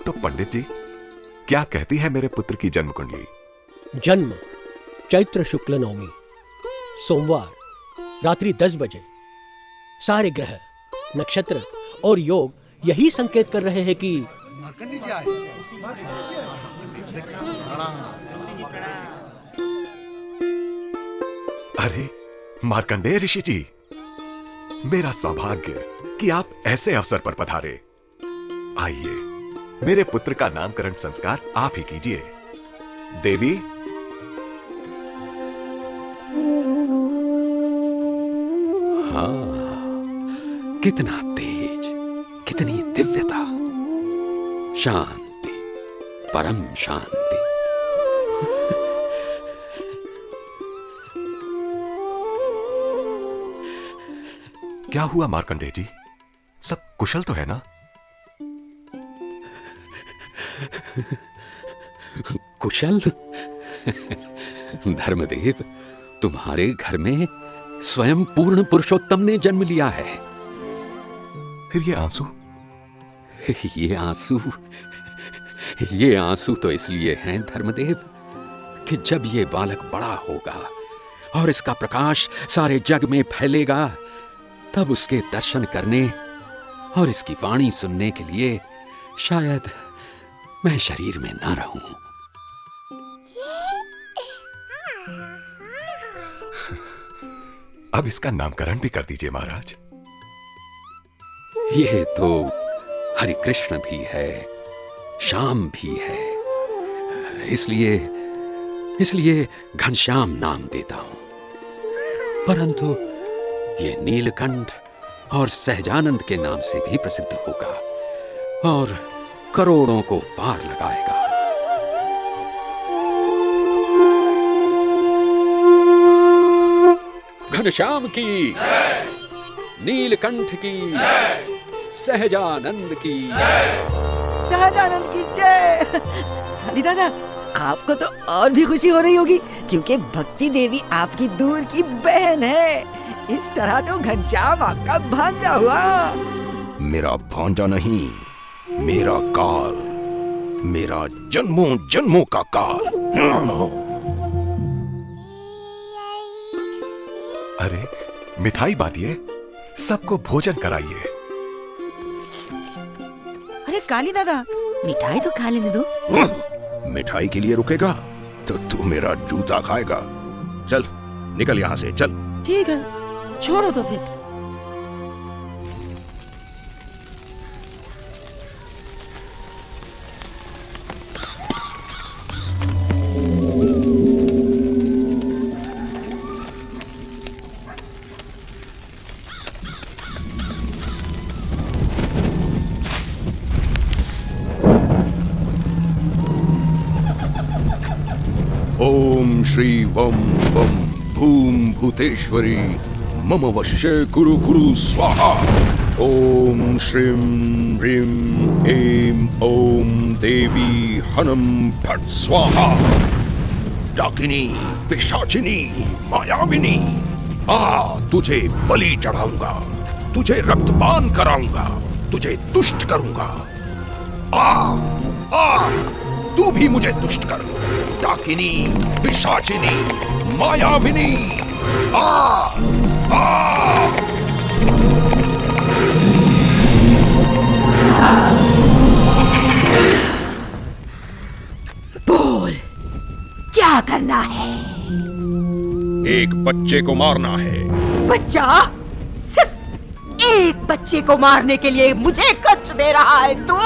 तो पंडित जी, क्या कहती है मेरे पुत्र की जन्म कुंडली? जन्म चैत्र शुक्ल नवमी, सोमवार, रात्रि 10 बजे। सारे ग्रह, नक्षत्र और योग यही संकेत कर रहे हैं कि अरे मार्कंडेय ऋषि जी, मेरा सौभाग्य कि आप ऐसे अवसर पर पधारे। आइए, मेरे पुत्र का नामकरण संस्कार आप ही कीजिए। देवी, हाँ, कितना तेज, कितनी दिव्यता, शांति, परम शांति। क्या हुआ मार्कंडेय जी? सब कुशल तो है ना? कुशल? धर्मदेव, तुम्हारे घर में स्वयं पूर्ण पुरुषोत्तम ने जन्म लिया है। फिर ये आंसू? ये आंसू तो इसलिए हैं धर्मदेव कि जब ये बालक बड़ा होगा और इसका प्रकाश सारे जग में फैलेगा, तब उसके दर्शन करने और इसकी वाणी सुनने के लिए शायद मैं शरीर में ना रहूं। अब इसका नामकरण भी कर दीजिए महाराज। ये तो हरि कृष्ण भी है, श्याम भी है, इसलिए घनश्याम नाम देता हूं। परंतु ये नीलकंठ और सहजानंद के नाम से भी प्रसिद्ध होगा और करोड़ों को पार लगाएगा। घनश्याम की, नीलकंठ की, सहजानंद की, सहजानंद की जय। काली दादा, आपको तो और भी खुशी हो रही होगी क्योंकि भक्ति देवी आपकी दूर की बहन है। इस तरह तो घनश्याम आपका भांजा हुआ। मेरा भांजा नहीं, मेरा काल, मेरा जन्मों जन्मों का काल। अरे मिठाई बांटिए, सबको भोजन कराइए। अरे काली दादा, मिठाई तो खा लेने दो। मिठाई के लिए रुकेगा तो तू मेरा जूता खाएगा। चल निकल यहाँ से, चल। ठीक है, छोड़ो तो फिर। ओम श्री वम वम भूम भूतेश्वरी मम वश्य कुरु कुरु स्वाहा। ओम श्रीं ह्रीं ऐं ओम देवी हनम फट स्वाहा। डाकिनी, पिशाचिनी, मायाविनी, तुझे बलि चढ़ाऊंगा, तुझे रक्तपान कराऊंगा, तुझे तुष्ट करूंगा। तू भी मुझे तुष्ट कर। डाकिनी, पिशाचिनी, मायाविनी, बोल, क्या करना है? एक बच्चे को मारना है। बच्चा? सिर्फ एक बच्चे को मारने के लिए मुझे कष्ट दे रहा है तू?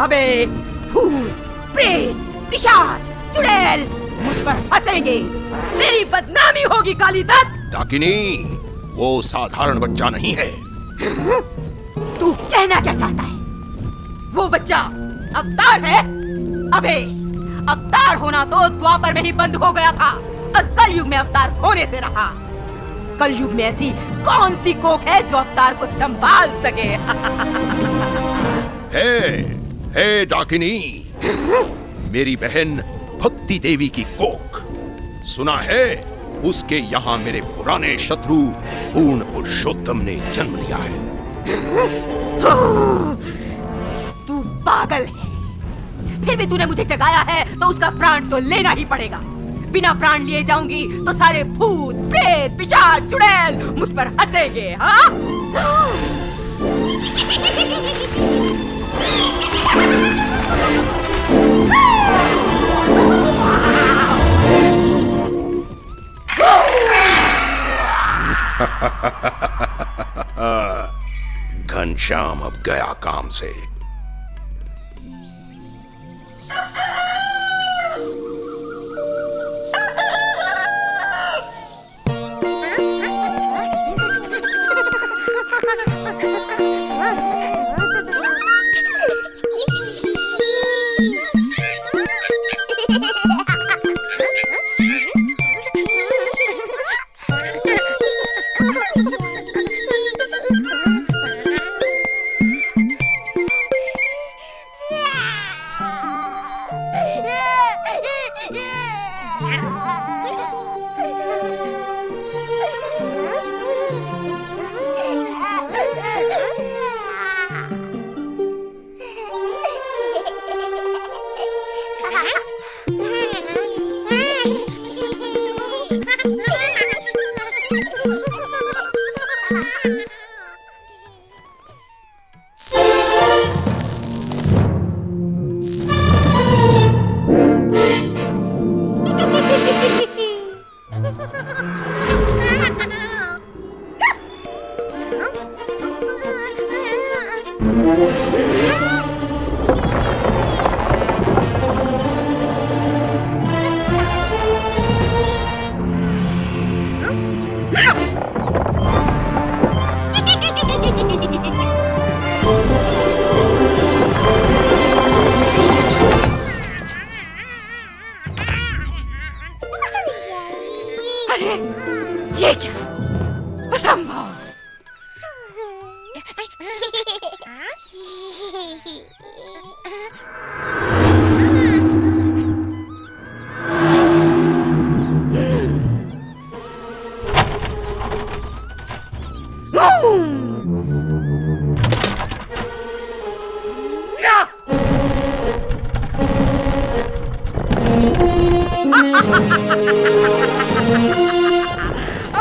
अबे भूत, प्रेत, पिशाच, चुड़ैल मुझ पर हंसेंगे, तेरी बदनामी होगी काली दत्त। डाकिनी, वो साधारण बच्चा नहीं है। तू कहना क्या चाहता है? वो बच्चा अवतार है? अबे अवतार होना तो द्वापर में ही बंद हो गया था और कलयुग में अवतार होने से रहा। कलयुग में ऐसी कौन सी कोख है जो अवतार को संभाल सके? हे डाकिनी, मेरी बहन भक्ति देवी की कोख। सुना है उसके यहाँ मेरे पुराने शत्रु पूर्ण पुरुषोत्तम ने जन्म लिया है। तू पागल है। फिर भी तूने मुझे जगाया है तो उसका प्राण तो लेना ही पड़ेगा। बिना प्राण लिए जाऊंगी तो सारे भूत प्रेत पिशाच चुड़ैल मुझ पर हंसेंगे। हाँ घनश्याम अब गया काम से। अरे ये क्या? असंभव।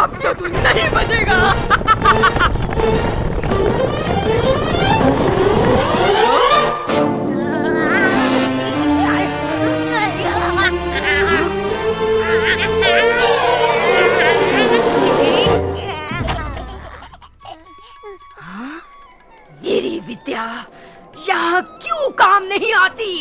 अब तो तू नहीं बचेगा। मेरी विद्या यहाँ क्यों काम नहीं आती?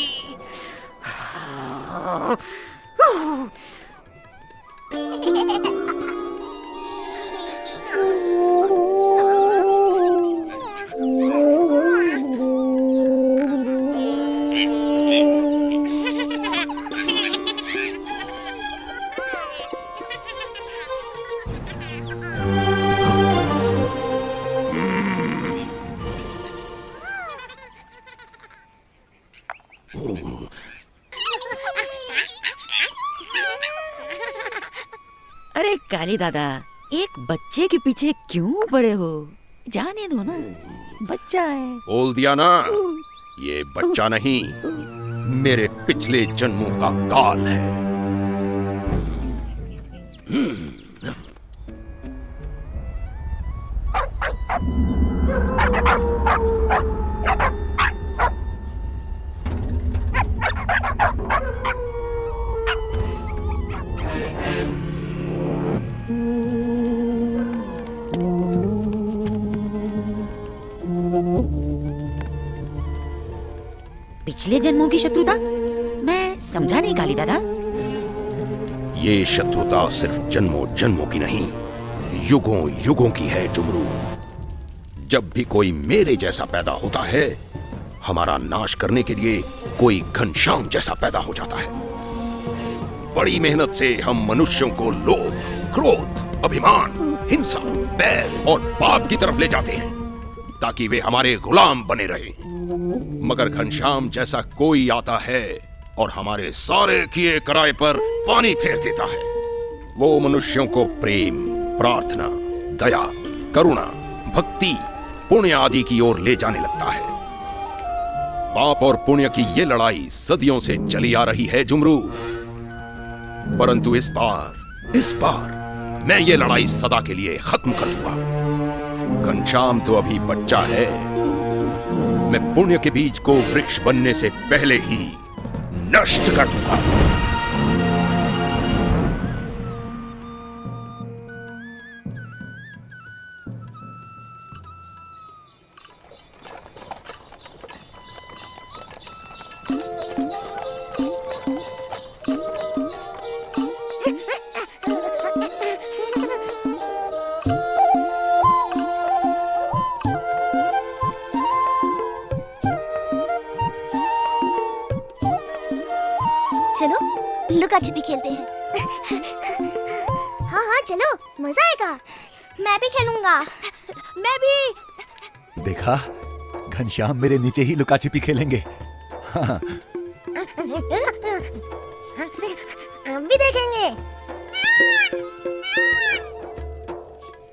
अरे काली दादा, एक बच्चे के पीछे क्यों पड़े हो? जाने दो ना, बच्चा है। बोल दिया ना, ये बच्चा नहीं, मेरे पिछले जन्मों का काल है। पिछले जन्मों की शत्रुता? मैं समझा नहीं काली दादा। ये शत्रुता सिर्फ जन्मों जन्मों की नहीं, युगों युगों की है जुमरू। जब भी कोई मेरे जैसा पैदा होता है, हमारा नाश करने के लिए कोई घनश्याम जैसा पैदा हो जाता है। बड़ी मेहनत से हम मनुष्यों को लोभ, क्रोध, अभिमान, हिंसा, बैर और पाप की तरफ ले जाते हैं ताकि वे हमारे गुलाम बने रहें। मगर घनश्याम जैसा कोई आता है और हमारे सारे किए कराए पर पानी फेर देता है। वो मनुष्यों को प्रेम, प्रार्थना, दया, करुणा, भक्ति, पुण्य आदि की ओर ले जाने लगता है। पाप और पुण्य की ये लड़ाई सदियों से चली आ रही है जुमरू, परंतु इस बार मैं ये लड़ाई सदा के लिए खत्म कर दूंगा। घनश्याम तो अभी बच्चा है, मैं पुण्य के बीज को वृक्ष बनने से पहले ही नष्ट कर दूंगा। चलो लुका छिपी खेलते हैं। हाँ हाँ चलो, मजा आएगा। मैं भी खेलूंगा। मैं भी। देखा, घनश्याम मेरे नीचे ही लुका छिपी खेलेंगे। हाँ। हम भी देखेंगे।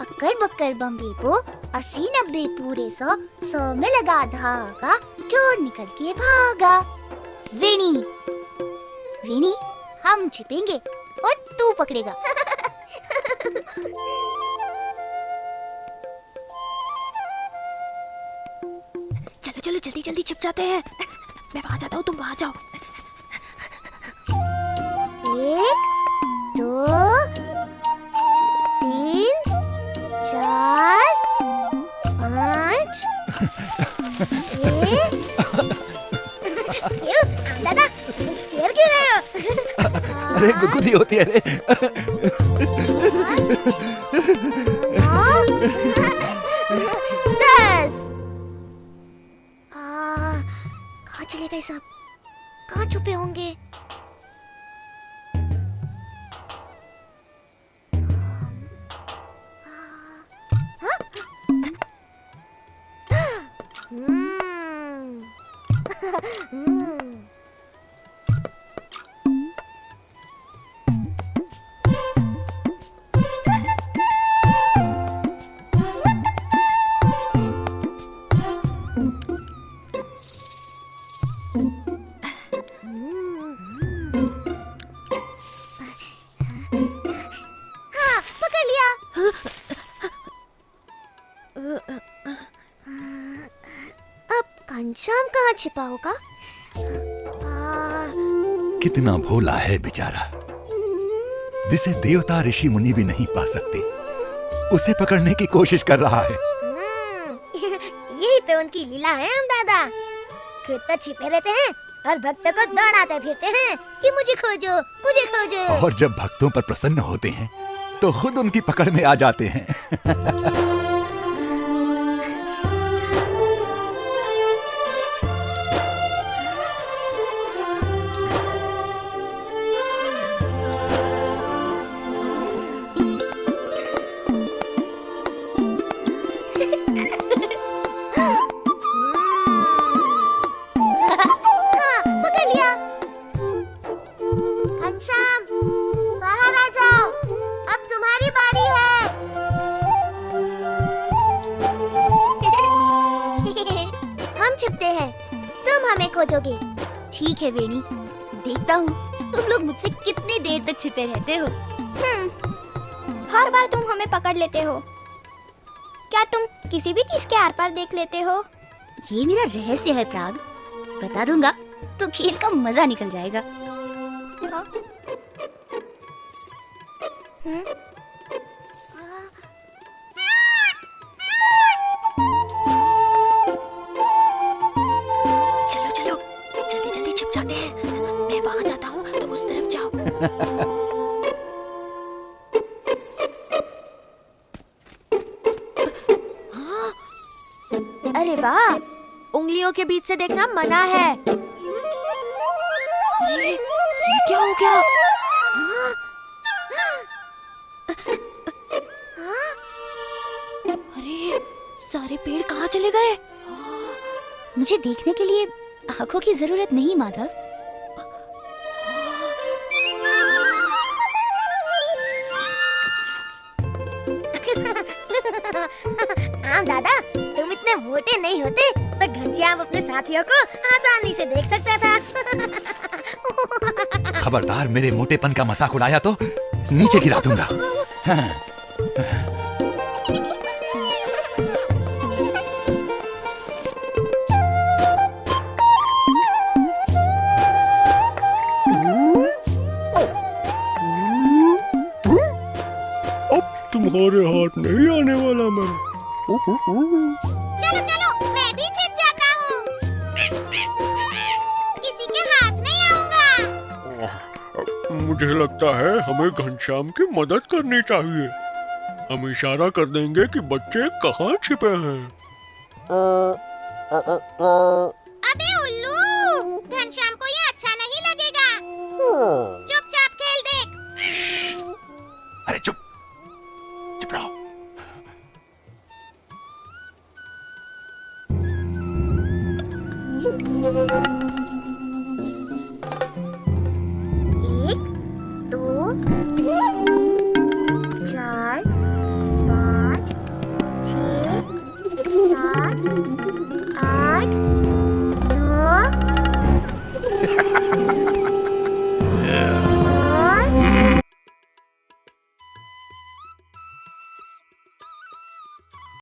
अक्कर बक्कर बम्बे को 80-90 पूरे 100 में लगा धागा, चोर निकल के भागा। वेणी वेणी, हम छिपेंगे और तू पकड़ेगा। चलो चलो जल्दी जल्दी छिप जाते हैं। मैं वहां जाता हूँ, तुम वहां जाओ। 1 2 3 4 5 6। दादा शेर क्यों रहे हो? अरे गुदगुदी होती है रे। 10। कहाँ चले गए सब? कहाँ छुपे होंगे? हाँ, पकड़ लिया। अब घनश्याम कहाँ छिपा होगा? कितना भोला है बेचारा, जिसे देवता ऋषि मुनि भी नहीं पा सकते, उसे पकड़ने की कोशिश कर रहा है। यही तो उनकी लीला है हम दादा। खुद तो छिपे रहते हैं और भक्तों को दौड़ाते फिरते हैं कि मुझे खोजो, मुझे खोजो। और जब भक्तों पर प्रसन्न होते हैं तो खुद उनकी पकड़ में आ जाते हैं। खोजोगे। ठीक है वेणी, देखता हूँ तुम लोग मुझसे कितनी देर तक छिपे रहते हो। हर बार तुम हमें पकड़ लेते हो। क्या तुम किसी भी चीज के आर पार देख लेते हो? ये मेरा रहस्य है प्राग, बता दूंगा तो खेल का मजा निकल जाएगा। चलो चलो जल्दी जल्दी छिप जाते हैं। मैं वहां जाता हूँ, तुम उस तरफ जाओ। अरे वाह, उंगलियों के बीच से देखना मना है। अरे ये क्या हो गया? अरे सारे पेड़ कहाँ चले गए? मुझे देखने के लिए आंखों की जरूरत नहीं माधव। हाँ दादा, तुम इतने मोटे नहीं होते तो घनश्याम अपने साथियों को आसानी से देख सकता था। खबरदार मेरे मोटेपन का मजाक उड़ाया तो नीचे गिरा दूंगा। हाँ। तुम्हारे हाथ नहीं आने वाला मैं। चलो चलो, मैं भी छिप जाता हूँ। किसी के हाथ नहीं आऊंगा। मुझे लगता है हमें घनश्याम की मदद करनी चाहिए। हम इशारा कर देंगे कि बच्चे कहाँ छिपे हैं। अबे उल्लू, घनश्याम को ये अच्छा नहीं लगेगा। चुपचाप खेल देख। अरे चुप चुप रहो।